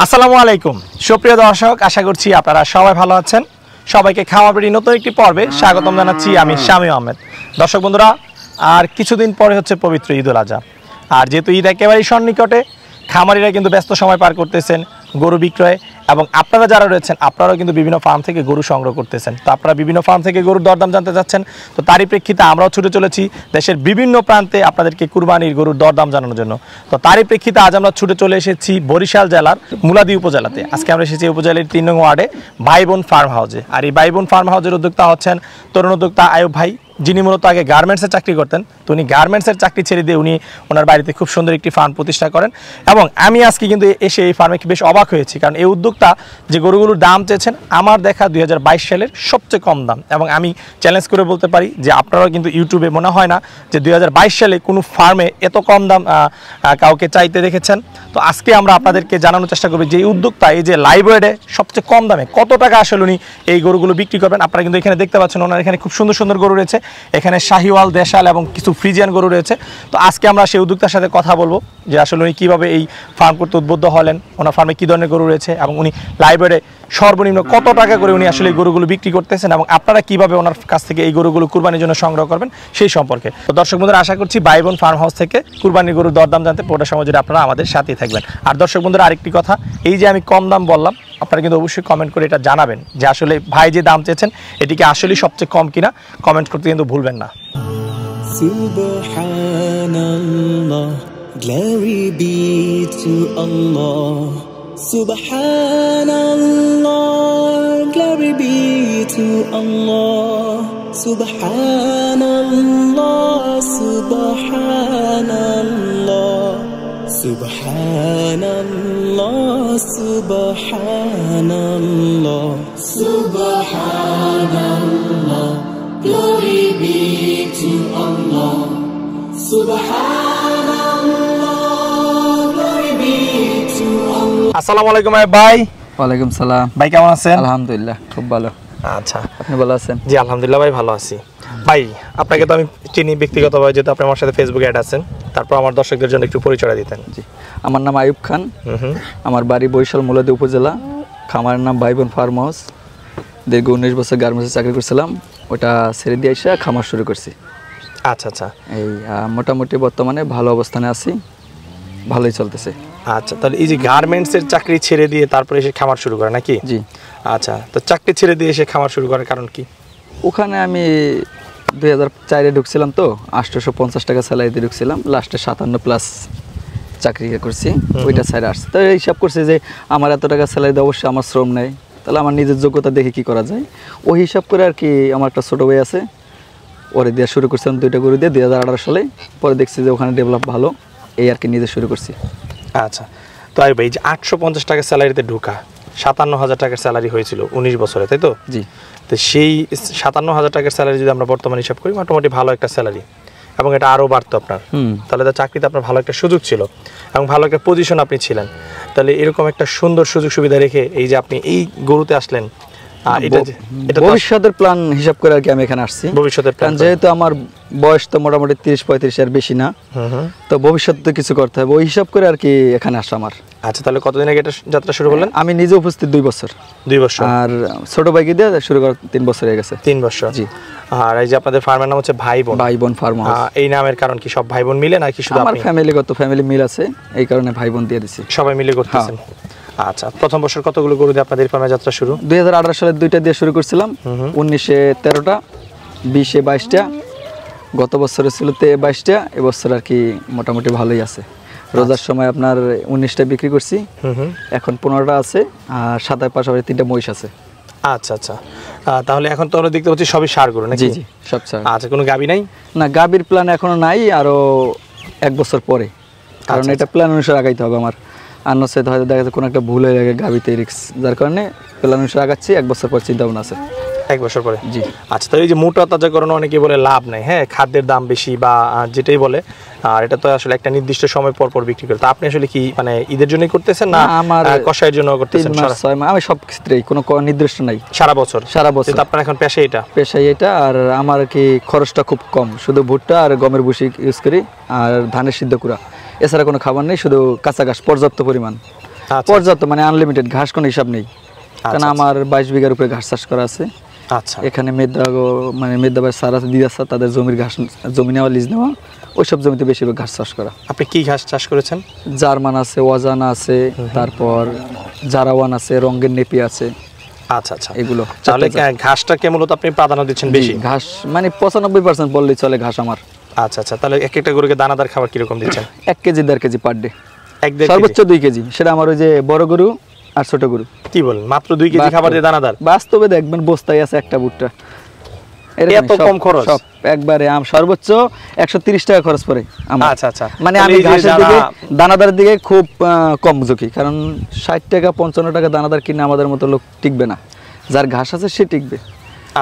আসসালামু আলাইকুম সুপ্রিয় দর্শক, আশা করছি আপনারা সবাই ভালো আছেন। সবাইকে খাওয়া পেটি নতুন একটি পর্বে স্বাগতম জানাচ্ছি আমি শামীম আহমেদ। দর্শক বন্ধুরা, আর কিছুদিন পরে হচ্ছে পবিত্র ঈদ উল আজহা। আর যেহেতু ঈদ একেবারেই সন্নিকটে, খামারিরা কিন্তু ব্যস্ত সময় পার করতেছেন গরু বিক্রয়, এবং আপনারা যারা রয়েছেন আপনারাও কিন্তু বিভিন্ন ফার্ম থেকে গরু সংগ্রহ করতেছেন। তো আপনারা বিভিন্ন ফার্ম থেকে গরুর দরদাম জানতে চাচ্ছেন, তো তারই প্রেক্ষিতে আমরাও ছুটে চলেছি দেশের বিভিন্ন প্রান্তে আপনাদেরকে কুরবানির গরুর দরদাম জানানোর জন্য। তো তারই প্রেক্ষিতে আজ আমরা ছুটে চলে এসেছি বরিশাল জেলার মুলাদি উপজেলাতে। আজকে আমরা এসেছি উপজেলার ৩ নং ওয়ার্ডে ভাই বোন ফার্ম হাউসে। আর এই ভাই বোন ফার্ম হাউসের উদ্যোক্তা হচ্ছেন তরুণ উদ্যোক্তা আয়ুব ভাই, যিনি মূলত আগে গার্মেন্টসের চাকরি করতেন। তো উনি গার্মেন্টসের চাকরি ছেড়ে দিয়ে উনি ওনার বাড়িতে খুব সুন্দর একটি ফার্ম প্রতিষ্ঠা করেন। এবং আমি আজকে কিন্তু এসে এই ফার্মে বেশ অবাক হয়েছি, কারণ এই উদ্যোক্তা যে গরুগুলোর দাম চেয়েছেন আমার দেখা 2022 সালের সবচেয়ে কম দাম। এবং আমি চ্যালেঞ্জ করে বলতে পারি যে আপনারাও কিন্তু ইউটিউবে মনে হয় না যে 2022 সালে কোনো ফার্মে এত কম দাম কাউকে চাইতে দেখেছেন। তো আজকে আমরা আপনাদেরকে জানানোর চেষ্টা করব যে এই উদ্যোক্তা এই যে লাইব্রেরিতে সবচেয়ে কম দামে কত টাকা আসলে উনি এই গরুগুলো বিক্রি করবেন। আপনারা কিন্তু এখানে দেখতে পাচ্ছেন ওনার এখানে খুব সুন্দর সুন্দর গরু রয়েছে, এখানে শাহিওয়াল, দেশাল এবং কিছু ফ্রিজিয়ান গরু রয়েছে। তো আজকে আমরা সেই উদ্যোক্তার সাথে কথা বলবো যে আসলে উনি কীভাবে এই ফার্ম করতে উদ্বুদ্ধ হলেন, ওনার ফার্মে কী ধরনের গরু রয়েছে, এবং উনি লাইব্রেরিতে সর্বনিম্ন কত টাকা করে উনি আসলে এই গরুগুলো বিক্রি করতেছেন, এবং আপনারা কীভাবে ওনার কাছ থেকে এই গরুগুলো কুরবানির জন্য সংগ্রহ করবেন সেই সম্পর্কে। তো দর্শক বন্ধুরা, আশা করছি ভাই বোন ফার্ম হাউস থেকে কুরবানির গরুর দরদাম জানতে পুরোটা সময় যদি আপনারা আমাদের সাথেই থাকবেন। আর দর্শক বন্ধুরা, আরেকটি কথা, এই যে আমি কম দাম বললাম, আপনারা কিন্তু অবশ্যই কমেন্ট করে এটা জানাবেন যে আসলে ভাই যে দাম চেয়েছেন এটিকে আসলেই সবচেয়ে কম কিনা। কমেন্ট করতে কিন্তু ভুলবেন না। Subhanallah, glory be to Allah. Subhanallah, glory be to Allah. Subhanallah, Subhanallah, Subhanallah, Subhanallah, Subhanallah, glory be to Allah. Subhanallah, glory be to Allah. আসসালামু আলাইকুম ভাই। ওয়ালাইকুম সালাম। ভাই কেমন আছেন? আলহামদুলিল্লাহ, খুব ভালো। আচ্ছা, আপনি ভালো আছেন? জি আলহামদুলিল্লাহ ভাই, ভালো আছি। ভাই আপনাকে তো আমি চিনি ব্যক্তিগতভাবে, যেহেতু আপনি আমার সাথে ফেসবুকে অ্যাড আছেন, তারপর আমার দর্শকদের জন্য একটু পরিচয় দিতেন। জি, আমার নাম আয়ুব খান। আমার বাড়ি বরিশাল মুলাদি উপজেলা। খামারের নাম ভাই বোন ফার্ম হাউস। দীর্ঘ 19 বছর গার্মেন্টসে চাকরি করছিলাম, ওটা ছেড়ে দিয়ে এসে খামার শুরু করছি। আচ্ছা আচ্ছা, এই মোটামুটি বর্তমানে ভালো অবস্থানে আছি, ভালোই চলতেছে। আচ্ছা, তাহলে এই যে গার্মেন্টসের চাকরি ছেড়ে দিয়ে তারপরে এসে খামার শুরু করে নাকি? জি। আচ্ছা, তো চাকরি ছেড়ে দিয়ে এসে খামার শুরু করার কারণ কি? ওখানে আমি 2004-এ ঢুকছিলাম, তো 850 টাকা স্যালারি দিয়ে ঢুকছিলাম, লাস্টে 57+ চাকরি করছি, ওইটা সাইডে আসছে। তো হিসাব করছি যে আমার এত টাকা স্যালারি দিয়ে অবশ্যই আমার শ্রম নেই, তাহলে আমার নিজের যোগ্যতা দেখে কি করা যায়, ওই হিসাব করে আর কি। আমার একটা ছোটো ভাই আছে, ওরে দিয়ে শুরু করছিলাম 2টা গরু দিয়ে 2018 সালে। পরে দেখছি যে ওখানে ডেভেলপ ভালো, এই আর কি নিজে শুরু করছি। আচ্ছা, তো আই ভাই যে 850 টাকা স্যালারিতে ঢোকা, 57,000 টাকার স্যালারি হয়েছিল 19 বছরে, তাই তো? জি। তো সেই 57,000 টাকার স্যালারি যদি আমরা বর্তমানে হিসাব করি, মোটামুটি ভালো একটা স্যালারি, এবং এটা আরও বাড়তো আপনার, তাহলে তো চাকরিতে আপনার ভালো একটা সুযোগ ছিল এবং ভালো একটা পজিশন আপনি ছিলেন। তাহলে এরকম একটা সুন্দর সুযোগ সুবিধা রেখে এই যে আপনি এই গরুতে আসলেন, এটা ভবিষ্যতের প্ল্যান হিসাব করে আর কি আমি এখানে আসছি। ভবিষ্যতের প্ল্যান, যেহেতু আমার বয়স তো মোটামুটি 30-35 এর বেশি না, তো ভবিষ্যতে তো কিছু করতে হবে, ওই হিসাব করে আর কি এখানে আসা আমার। আচ্ছা, তাহলে কতদিন আগে এটা যাত্রা শুরু করলেন? আমি নিজে উপস্থিত 2 বছর। 2 বছর। আর ছোট ভাইকে দিয়ে শুরু করা 3 বছর হয়ে গেছে। 3 বছর। জি। আর এই যে আপনাদের ফার্মের নাম হচ্ছে ভাই বোন ফার্ম হাউস, এই নামের কারণ কি সব ভাই বোন মিলে নাকি শুধু আমার ফ্যামিলি মিল আছে, এই কারণে ভাই বোন দিয়ে দিছি, সবাই মিলে করতেছেন? আচ্ছা, প্রথম বছর কতগুলো গরু দিয়ে আপনাদের ফার্মে যাত্রা শুরু? 2018 সালে 2টা দিয়ে শুরু করছিলাম, 19-এ 13টা, 20-এ 22টা, গত বছরে ছিল 22টা, এবছর আর কি মোটামুটি ভালোই আছে। রোজার সময় আপনার 19টা বিক্রি করছি, এখন 15টা আছে, আর সাথে পাশাপাশি 3টা মহিষ আছে। আচ্ছা আচ্ছা, তাহলে এখন তো আমরা দেখতে পাচ্ছি সবই ষাঁড় গরু নাকি? জি জি, সব ষাঁড়। আচ্ছা, কোনো গাবি নাই? না, গাবির প্ল্যান এখনো নাই, আরো 1 বছর পরে, কারণ এটা প্ল্যান অনুসারে আগাইতে হবে আমার। আর নচেত হয়তো দেখা যাচ্ছে কোনো একটা ভুল হয়ে গেছে গাবিতে, রিক্স, যার কারণে প্ল্যান অনুসারে আগাচ্ছি। 1 বছর পর চিন্তা ভাবনা আছে। 1 বছর পরে? জি। আচ্ছা, তো এই যে মোটা তাজাকরণ অনেকে বলে লাভ নাই, হ্যাঁ, খাদ্যের দাম বেশি বা যেটাই বলে, আর এটা তো আসলে একটা নির্দিষ্ট সময় পর পর বিক্রি করে। তো আপনি আসলে কি মানে ঈদের জন্যই করতেছেন না আমার কষায়ের জন্য করতেছেন? 3 মাস 6 মাস, আমি সব ক্ষেত্রেই, কোনো নির্দিষ্ট নাই, সারা বছর। তো আপনার এখন পেশাই এটা? আর আমার কি খরচটা খুব কম, শুধু ভুট্টা আর গমের ভুসি ইউজ করি, আর ধানের সিদ্ধ কুড়া, এছাড়া কোনো খাবার নেই, শুধু কাঁচা ঘাস পর্যাপ্ত পরিমাণ। আচ্ছা। পর্যাপ্ত মানে আনলিমিটেড, ঘাস কোনো হিসাব নেই। কারণ আচ্ছা। আমার 22 বিঘার উপরে ঘাস চাষ করা আছে। আচ্ছা এখানে মানে মেদাবাই সার আছে, দিদা স্যার, তাদের জমির ঘাস, জমি নেওয়া, লিজ নেওয়া, ওইসব জমিতে বেশিরভাগ ঘাস চাষ করা। আপনি কি ঘাস চাষ করেছেন? জার্মান আছে, ওয়াজানা আছে, তারপর জারাওয়ান আছে, রঙের নেপি আছে, আচ্ছা আচ্ছা। এগুলো। তাহলে ঘাসটাকে মূলত আপনি প্রাধান্য দিচ্ছেন বেশি? ঘাস মানে 95% বললেই চলে ঘাস আমার। আচ্ছা আচ্ছা। তাহলে এক একটা গরুকে দানাদার খাবার কিরকম দিচ্ছেন? 1 কেজি 1.5 কেজি পার ডে, 1-1.5 সর্বোচ্চ 2 কেজি। সেটা আমার ওই যে বড় গরু আর ছোট গরু। কি বলেন, মাত্র 2 কেজি খাবার দিয়ে দানাদার? বাস্তবে দেখবেন বস্তায় আছে একটা ভুট্টা। এত কম খরচ? সব একবারে সর্বোচ্চ 130 টাকা খরচ পড়ে আমার। আচ্ছা আচ্ছা। মানে তাহলে আমি এই যে ঘাসের যারা- দিকে, দানাদারের দিকে খুব কম ঝুঁকি, কারণ 60 টাকা 55 টাকা দানাদার কিনে আমাদের মতো লোক টিকবে না। যার ঘাস আছে সে টিকবে।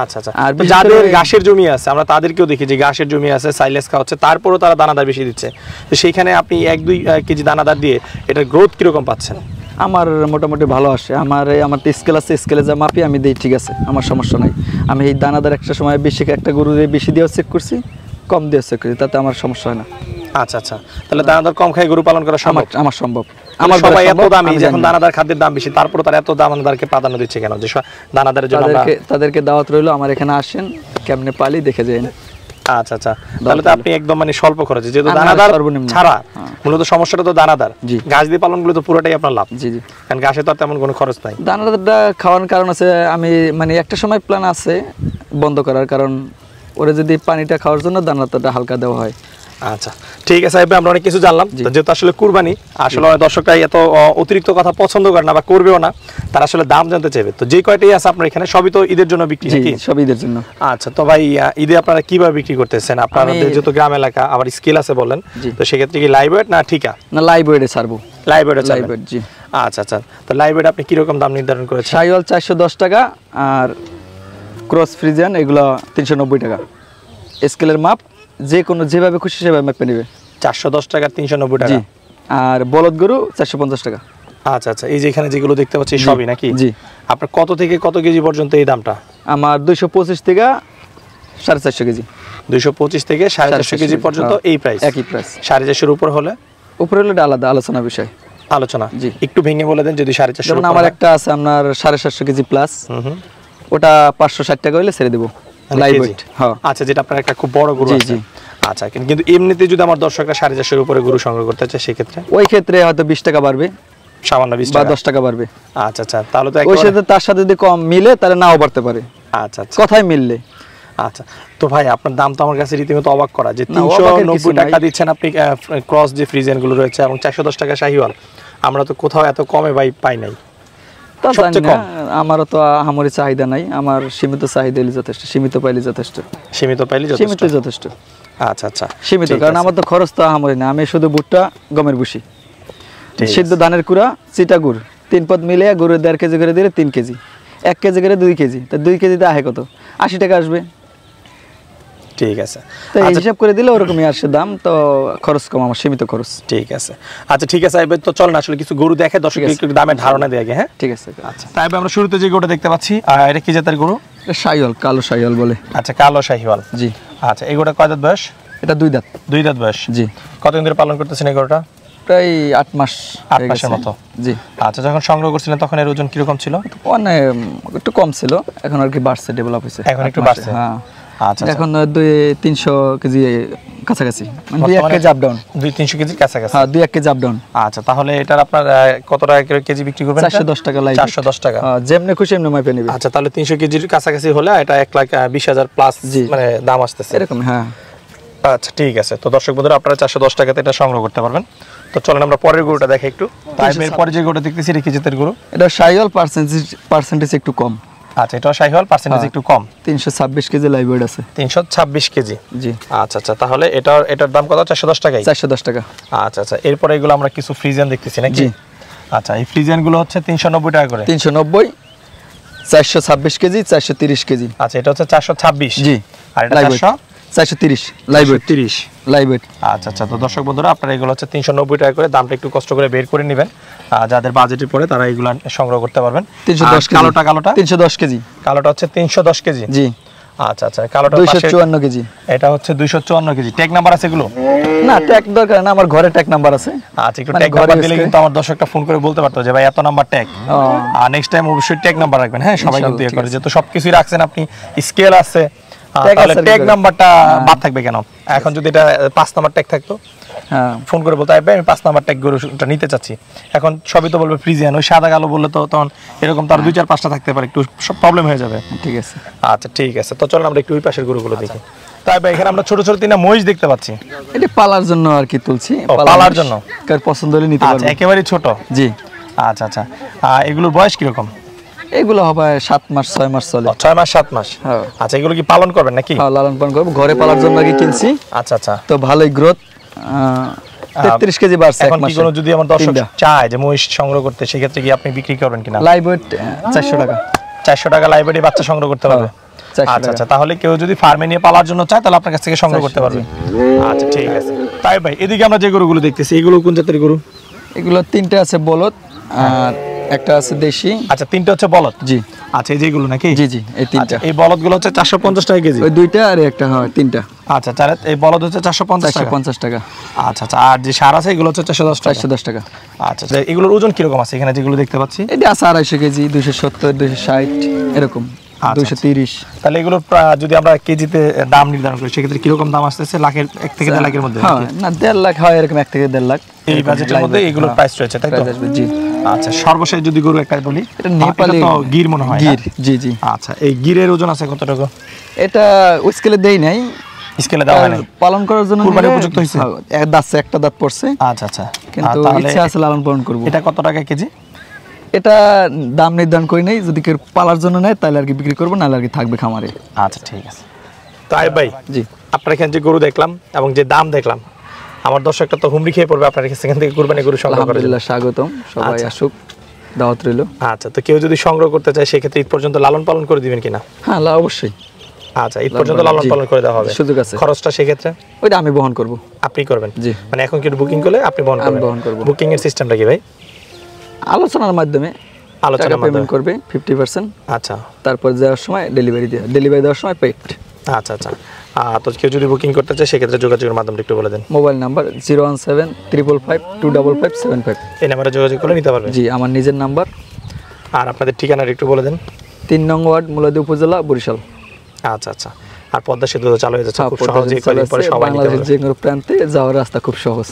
আচ্ছা আচ্ছা। আর তো বিশেষ যাদের করে- ঘাসের জমি আছে, আমরা তাদেরকেও দেখি যে ঘাসের জমি আছে, সাইলেজ খাওয়াচ্ছে, তারপরেও তারা দানাদার বেশি দিচ্ছে। তো সেইখানে আপনি 1-2 কেজি দানাদার দিয়ে এটার গ্রোথ কিরকম পাচ্ছেন? আমার মোটামুটি ভালো আসে। আমার তো স্কেল আছে, স্কেলে যা মাপি আমি দিই, ঠিক আছে, আমার সমস্যা নাই। আমি এই দানাদার একটা সময় বেশি, একটা গরুর বেশি দিয়ে চেক করছি, কম দিয়ে চেক করছি, তাতে আমার সমস্যা হয় না। আচ্ছা আচ্ছা। তাহলে দানাদার কম খাই গরু পালন করা সম্ভব? আমার সম্ভব। আমার দ্বারা সবাই এত সম্ভব, দামি, আমি যখন জানি। দানাদার খাদ্যের দাম বেশি, তারপরে তারা এত দানাদারকে প্রাধান্য দিচ্ছে কেন? যে দানাদারের জন্য আমরা তাদেরকে দাওয়াত রইলো, আমার এখানে আসেন, কেমনে পালি দেখে যাই। আচ্ছা আচ্ছা। তাহলে তো আপনি একদম মানে স্বল্প খরচে, যেহেতু আমার দানাদার সর্বনিম্ন। ছাড়া মূলত সমস্যাটা তো দানাদার। জি। ঘাস দিয়ে পালন গুলো তো পুরোটাই আপনার লাভ, জি জি। কারণ ঘাসে তো আর তেমন কোনো খরচ নাই। দানাদারটা খাওয়ানোর কারণ আছে, আমি মানে একটা সময় প্ল্যান আছে বন্ধ করার, কারণ ওরা যদি পানিটা খাওয়ার জন্য দানাদারটা হালকা দেওয়া হয়। আচ্ছা ঠিক আছে, আমরা অনেক কিছু জানলাম। তো যেহেতু আসলে কুরবানি, আসলে অনেক দর্শকরা এত অতিরিক্ত কথা পছন্দ করে না বা করবেও না, তারা আসলে দাম জানতে চাইবে। তো যে কয়টাই আছে আপনার এখানে সবই তো ঈদের জন্য বিক্রি জি, নাকি? সব ঈদের জন্য। আচ্ছা। তো ভাই ঈদে আপনারা কিভাবে বিক্রি করতেছেন? আপনাদের যেহেতু গ্রাম এলাকা, আবার স্কেল আছে বলেন, জি। তো সেক্ষেত্রে কি লাইভ ওয়েট না ঠিকা? না, লাইভ ওয়েটে ছাড়বো। লাইভ ওয়েটে লাইভ ওয়েট, জি। আচ্ছা আচ্ছা। তো লাইভ ওয়েট আপনি কিরকম দাম নির্ধারণ করেছেন? শাহিওয়াল 410 টাকা, আর ক্রস ফ্রিজিয়ান এগুলো 390 টাকা। স্কেলের মাপ যে কোনো যেভাবে খুশি সেভাবে মাপে নেবে। 410 টাকা, 390 জি। টাকা। আর বলদ গরু 450 টাকা। আচ্ছা আচ্ছা। এই যে এখানে যেগুলো দেখতে পাচ্ছি সবই নাকি? জি। আপনার কত থেকে কত কেজি পর্যন্ত এই দামটা? আমার 225 থেকে 450 কেজি। 225 থেকে 450 কেজি পর্যন্ত এই প্রাইস? একই প্রাইস। 450 উপর হলে? উপরে হলে এটা আলাদা আলোচনা বিষয়। আলোচনা জি। একটু ভেঙে বলে দেন যদি 450 যেমন আমার একটা আছে আপনার 750 কেজি প্লাস, ওটা 560 টাকা হইলে ছেড়ে দেবো লাইভ ওয়েট। হ্যাঁ। আচ্ছা, যেটা আপনার একটা খুব বড় গরু জি, আছে। জি। আচ্ছা, কিন্তু এমনিতে যদি আমার দর্শকরা 450 উপরে গরু সংগ্রহ করতে চায় সেক্ষেত্রে ওই ক্ষেত্রে হয়তো 20 টাকা বাড়বে, সামান্য 20 বা টাকা? 10 টাকা বাড়বে। আচ্ছা আচ্ছা। তাহলে তো ওই একেবারে সাথে তার সাথে যদি কম মিলে তাহলে নাও বাড়তে পারে, আচ্ছা আচ্ছা কথাই মিললে। আচ্ছা। তো ভাই আপনার দাম তো আমার কাছে রীতিমতো অবাক করা, যে না, অবাকের কিছু 390 টাকা নাই। দিচ্ছেন আপনি ক্রস যে ফ্রিজিয়ান গুলো রয়েছে, এবং 410 টাকা শাহিওয়াল। আমরা তো কোথাও এত কমে ভাই পাই নাই। তা জানি সবচেয়ে না, কম? আমারও তো আহামরি চাহিদা নাই, আমার সীমিত চাহিদা হলে যথেষ্ট, সীমিত পাইলে যথেষ্ট, সীমিত পাইলে সীমিত যথেষ্ট। যথেষ্ট, আচ্ছা আচ্ছা। সীমিত। ঠিক কারণ আছে। আমার তো খরচ তো আহামরি না, আমি শুধু ভুট্টা, গমের ভুসি, ঠিক সিদ্ধ ধানের কুড়া, চিটা গুড়, 3 পদ মিলে গরুর 1.5 কেজি করে দিলে 3 কেজি, 1 কেজি করে 2 কেজি, তা 2 কেজিতে আহে কত? 80 টাকা আসবে। ঠিক আছে। তো এই আচ্ছা, হিসাব করে দিলে ওরকমই আসে দাম, তো খরচ কম, আমার সীমিত খরচ। ঠিক আছে। আচ্ছা ঠিক আছে, এবার তো চলেন আসলে কিছু গরু দেখে দর্শক ঠিক আছে। একটু দামের ধারণা দেয় আগে। হ্যাঁ ঠিক আছে। আচ্ছা। তাই আমরা শুরুতে যে গরুটা দেখতে পাচ্ছি, এটা কি জাতের গরু? এটা শাহিওয়াল, কালো শাহিওয়াল বলে। আচ্ছা, কালো শাহিওয়াল। জি। আচ্ছা, এই গরুটা কয় দাঁত বয়স? এটা 2 দাঁত। 2 দাঁত বয়স। জি। কতদিন ধরে পালন করতেছেন এই গরুটা? প্রায় 8 মাস। 8 হয়ে মাসের গেছে। মতো। জি। আচ্ছা, যখন সংগ্রহ করছিলেন তখন এর ওজন কিরকম ছিল? অনেক একটু কম ছিল, এখন আর কি বাড়ছে, ডেভেলপ হয়েছে। এখন 8 একটু মাসে, বাড়ছে। হ্যাঁ। আচ্ছা, এখন 200-300 কেজি কাছাকাছি, মানে 2-1 কেজি আপ ডাউন। 200-300 কেজির কাছাকাছি। হ্যাঁ, 2-1 কেজি আপ ডাউন। আচ্ছা, তাহলে এটার আপনার কত টাকা করে কেজি বিক্রি করবেন? 410 টাকা লাইভ। 410 টাকা। হ্যাঁ, যেমনি খুশি এমনি মাপে নেবে। আচ্ছা, তাহলে 300 কেজির কাছাকাছি হলে এটা 1,20,000 প্লাস জি। মানে দাম আসতেছে এরকম, হ্যাঁ। আচ্ছা ঠিক আছে। তো দর্শক বন্ধুরা, আপনারা 410 টাকাতে এটা সংগ্রহ করতে পারবেন। তো চলেন আমরা পরের গরুটা দেখে একটু। তাই এরপরে যে গরুটা দেখতেছি এটা কি জাতের গরু? এটা শাহিওয়াল, পার্সেন্টেজ একটু কম। আচ্ছা, এটা শাহিওয়াল, পার্সেন্টেজ একটু কম। 326 কেজি লাইভ ওয়েট আছে। 326 কেজি। জি। আচ্ছা আচ্ছা। তাহলে এটার দাম কত? 410 টাকাই। 410 টাকা। আচ্ছা আচ্ছা। এরপরে এগুলো আমরা কিছু ফ্রিজিয়ান দেখতেছি নাকি? জি। আচ্ছা, এই ফ্রিজিয়ান গুলো হচ্ছে 390 টাকা করে। 390, 426 কেজি, 430 কেজি। আচ্ছা, এটা হচ্ছে 426। জি। আর এটা live weight 430 live weight. 430। Live weight. আচ্ছা আচ্ছা। তো দর্শক বন্ধুরা, আপনারা এগুলো হচ্ছে 390 টাকা করে, দামটা একটু কষ্ট করে বের করে নেবেন। যাদের বাজেটে পড়ে তারা এগুলো সংগ্রহ করতে পারবেন। 310 কেজি। কালোটা 310 কেজি। কালোটা হচ্ছে 310 কেজি। জি। আচ্ছা আচ্ছা, কালোটা 254 কেজি। এটা হচ্ছে 254 কেজি। ট্যাগ নাম্বার আছে এগুলো? না ট্যাগ দরকার না, আমার ঘরে ট্যাগ নাম্বার আছে। আচ্ছা, একটু মানে ট্যাগ ঘরে নাম্বার use দিলে করি। কিন্তু আমার দর্শকটা ফোন করে বলতে পারতো যে ভাই এত নাম্বার ট্যাগ। আর নেক্সট টাইম অবশ্যই ট্যাগ নাম্বার রাখবেন। হ্যাঁ, সবাই কিন্তু ইয়ে করে, যেহেতু সবকিছুই রাখছেন আপনি, স্কেল আছে, Tag তাহলে আছে ট্যাগ ভিতরে। নাম্বারটা বাদ থাকবে কেন? এখন যদি এটা 5 নাম্বার ট্যাগ থাকতো, হ্যাঁ ফোন করে বলতে হবে আমি 5 নাম্বার ট্যাগ গরুটা নিতে চাচ্ছি, এখন সবই তো বলবে ফ্রিজিয়ান, ওই সাদা কালো বললে তো তখন এরকম তার 2-4-5টা থাকতে পারে, একটু সব প্রবলেম হয়ে যাবে। ঠিক আছে। আচ্ছা ঠিক আছে, তো চলুন আমরা একটু ওই পাশের গরুগুলো দেখি। তাই ভাই এখানে আমরা ছোট ছোট 3টা মহিষ দেখতে পাচ্ছি। এটা পালার জন্য আর কি তুলছি। পালার জন্য? কার পছন্দ হলে নিতে আচ্ছা, পারবে। একেবারেই ছোট। জি। আচ্ছা আচ্ছা, এগুলোর বয়স কিরকম? এগুলো হবে 7 মাস 6 মাস চলে। 6 মাস 7 মাস। হ্যাঁ। আচ্ছা, এগুলো কি পালন করবেন নাকি? হ্যাঁ, লালন পালন করব, ঘরে পালার জন্য আগে কিনছি। আচ্ছা আচ্ছা, তো ভালোই গ্রোথ, 33 কেজি বাড়ছে এক এখন কি মাসে। কোনো যদি আমার দর্শক 3টা। চায় যে মহিষ সংগ্রহ করতে, সেক্ষেত্রে কি আপনি বিক্রি করবেন কিনা? লাইভ ওয়েট 400 টাকা। 400 টাকা লাইব্রেরি বাচ্চা সংগ্রহ করতে পারবে। 400 আচ্ছা টাকা। আচ্ছা, তাহলে কেউ যদি ফার্মে নিয়ে পালার জন্য চায় তাহলে আপনার কাছ থেকে সংগ্রহ করতে 400, পারবে। আচ্ছা ঠিক আছে। তাই ভাই এদিকে আমরা যে গরুগুলো দেখতেছি, এগুলো কোন জাতের গরু? এগুলো 3টে আছে বলদ আর একটা আছে দেশি। আচ্ছা, 3টা হচ্ছে বলদ। জি আচ্ছা, এই যেগুলো নাকি? জি জি, এই 3টা। আচ্ছা, এই বলদগুলো হচ্ছে 450 টাকা কেজি। ওই 2টা আর একটা, হয় 3টা। আচ্ছা, এই বলদ হচ্ছে 450 টাকা। 450 টাকা। আচ্ছা আচ্ছা, আর যে সার আছে এগুলো হচ্ছে 410 টাকা। 410 টাকা। আচ্ছা আচ্ছা, এগুলোর ওজন কিরকম আছে এখানে যেগুলো দেখতে পাচ্ছি? এটা আছে 250 কেজি, 270, 260 এরকম, আচ্ছা, 230। তাহলে এগুলোর যদি আমরা কেজিতে দাম নির্ধারণ করি, সেক্ষেত্রে কিরকম দাম আসতেছে? লাখের 1 থেকে 1.5 লাখের মধ্যে? হ্যাঁ, না 1.5 লাখ হয় এরকম, 1 থেকে 1.5 লাখ এই বাজেটের মধ্যে এগুলোর প্রাইস রয়েছে, তাই তো? প্রাইস আসবে। জি। আচ্ছা, সর্বশেষ যদি গরু একটা বলি, এটা নেপালি তো গির মনে হয়। গির। জি জি। আচ্ছা, এই গিরের ওজন আছে কতটুকু? এটা ওই স্কেলে দেই নাই, স্কেলে দেওয়া হয় নাই? পালন করার জন্য কুরবানির নিলে- উপযুক্ত হয়েছে? হ্যাঁ, একটা দাঁত পড়ছে, আচ্ছা আচ্ছা, কিন্তু তাহলে ইচ্ছা আছে লালন পালন করব। এটা কত টাকা কেজি? এটা দাম নির্ধারণ করি নাই, যদি কেউ পালার জন্য নেয় তাহলে আর কি বিক্রি করবো, নাহলে আর কি থাকবে খামারে। আচ্ছা ঠিক আছে। তো আইব ভাই, জি। আপনার এখানে যে গরু দেখলাম এবং যে দাম দেখলাম, আমার দর্শকটা তো হুমড়ি খেয়ে পড়বে আপনার এখান থেকে কুরবানি গরু সংগ্রহ করার জন্য। আলহামদুলিল্লাহ, স্বাগতম, সবাই আচ্ছা। আসুক, দাওয়াত রইল। আচ্ছা, তো কেউ যদি সংগ্রহ করতে চায় সেক্ষেত্রে ঈদ পর্যন্ত লালন পালন করে দিবেন কিনা? হ্যাঁ, অবশ্যই আচ্ছা, ঈদ পর্যন্ত লালন জি। পালন করে দেওয়া হবে। সুযোগ আছে। খরচটা সেক্ষেত্রে ওইটা আমি বহন করব। আপনি করবেন? জি। মানে এখন কি বুকিং করলে আপনি বহন আমি করবেন? বহন করব। বুকিং এর সিস্টেমটা কি ভাই? আলোচনার মাধ্যমে আলোচনার টাকা পেমেন্ট মাধ্যমে? করবে 50%, আচ্ছা তারপর যাওয়ার সময় ডেলিভারি দেওয়ার সময় পেড। আচ্ছা আচ্ছা, তো কেউ যদি বুকিং করতে চায় সেক্ষেত্রে যোগাযোগের মাধ্যমটা একটু বলে দেন। Mobile number 017-555-255-75। এই নাম্বারে যোগাযোগ করে নিতে পারবেন। জি, আমার নিজের নাম্বার। আর আপনাদের ঠিকানাটা একটু বলে দেন। 3 নং ওয়ার্ড, মুলাদি উপজেলা, বরিশাল। আচ্ছা আচ্ছা, আর পদ্মা সেতু তো চালু হয়ে যাচ্ছে, হ্যাঁ, খুব পদ্মা সহজেই সেতু চালু কদিন পরে আছে, সবাই নিতে বাংলাদেশের পারবে। যে কোনো প্রান্তে যাওয়ার রাস্তা খুব সহজ।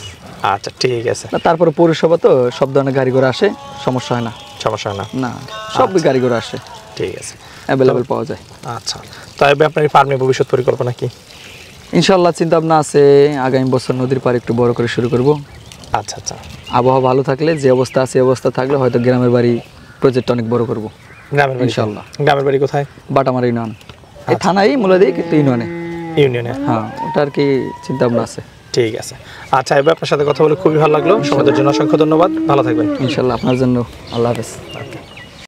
আচ্ছা ঠিক আছে, না, তারপরে পৌরসভা তো সব ধরনের গাড়ি ঘোড়া আসে, সমস্যা হয় না। সমস্যা হয় না। না, সব গাড়ি ঘোড়া আসে, ঠিক আছে, অ্যাভেলেবেল পাওয়া যায়। আচ্ছা। তাই আপনার এই ফার্মে ভবিষ্যৎ পরিকল্পনা কি? ইনশাল্লাহ চিন্তা ভাবনা আছে, আগামী বছর নদীর পাড়ে একটু বড় করে শুরু করব। আচ্ছা আচ্ছা, আবহাওয়া ভালো থাকলে, যে অবস্থা আছে এই অবস্থা থাকলে হয়তো গ্রামের বাড়ি প্রজেক্ট অনেক বড় করব। গ্রামের বাড়ি? ইনশাল্লাহ। গ্রামের বাড়ি কোথায়? বাটামার ইউনিয়ন, এই থানায় মুলাদি, কিন্তু ইউনিয়নে। ইউনিয়নে? হ্যাঁ, ওটা আর কি চিন্তা ভাবনা আছে। ঠিক আছে। আচ্ছা, এবার আপনার সাথে কথা বলে খুবই ভালো লাগলো। সমাজের জন্য অসংখ্য ধন্যবাদ, ভালো থাকবেন। ইনশাল্লাহ, আপনার জন্য। আল্লাহ হাফেজ। Okay.